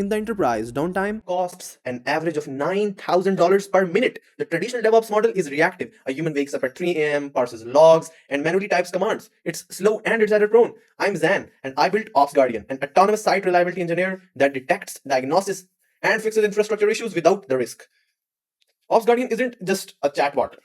In the enterprise, downtime costs an average of $9,000 per minute. The traditional DevOps model is reactive. A human wakes up at 3 a.m., parses logs, and manually types commands. It's slow and it's error prone. I'm Zan, and I built OpsGuardian, an autonomous site reliability engineer that detects, diagnoses, and fixes infrastructure issues without the risk. OpsGuardian isn't just a chatbot.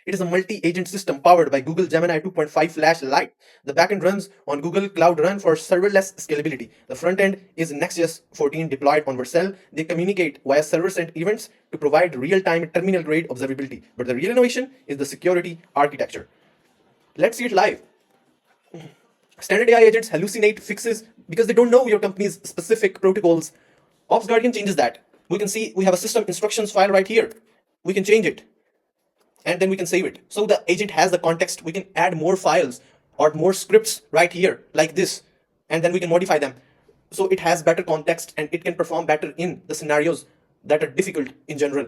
It is a multi-agent system powered by Google Gemini 2.5 Lite. The backend runs on Google Cloud Run for serverless scalability. The front end is Next.js 14 deployed on Vercel. They communicate via server-sent events to provide real-time terminal-grade observability. But the real innovation is the security architecture. Let's see it live. Standard AI agents hallucinate fixes because they don't know your company's specific protocols. OpsGuardian changes that. We can see we have a system instructions file right here. We can change it, and then we can save it. So the agent has the context. We can add more files or more scripts right here like this, and then we can modify them. So it has better context and it can perform better in the scenarios that are difficult in general.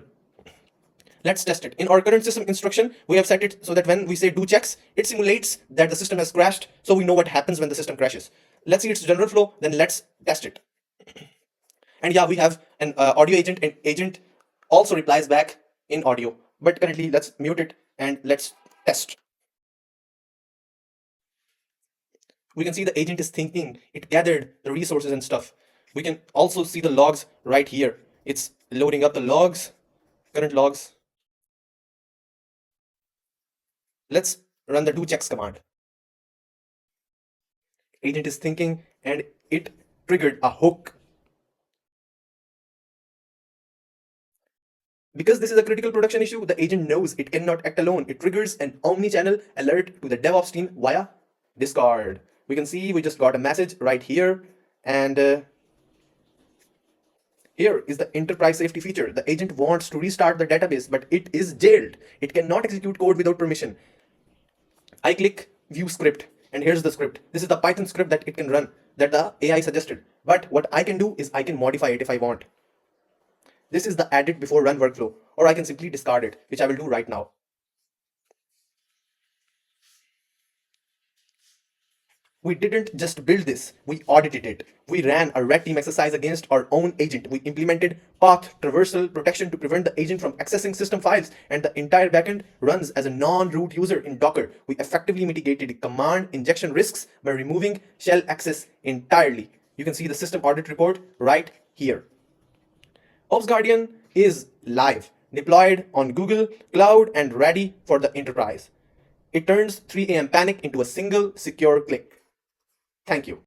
Let's test it. In our current system instruction, we have set it so that when we say do checks, it simulates that the system has crashed, so we know what happens when the system crashes. Let's see its general flow, then let's test it. And yeah, we have an audio agent, and agent also replies back in audio. But currently, let's mute it and let's test. We can see the agent is thinking. It gathered the resources and stuff. We can also see the logs right here. It's loading up the logs, current logs. Let's run the do checks command. Agent is thinking and it triggered a hook. Because this is a critical production issue, the agent knows it cannot act alone. It triggers an omni-channel alert to the DevOps team via Discord. We can see we just got a message right here, and here is the enterprise safety feature. The agent wants to restart the database, but it is jailed. It cannot execute code without permission. I click view script, and here's the script. This is the Python script that it can run, that the AI suggested. But what I can do is I can modify it if I want. This is the add it before run workflow, or I can simply discard it, which I will do right now. We didn't just build this, we audited it. We ran a red team exercise against our own agent. We implemented path traversal protection to prevent the agent from accessing system files, and the entire backend runs as a non-root user in Docker. We effectively mitigated command injection risks by removing shell access entirely. You can see the system audit report right here. OpsGuardian is live, deployed on Google Cloud and ready for the enterprise. It turns 3 a.m. panic into a single secure click. Thank you.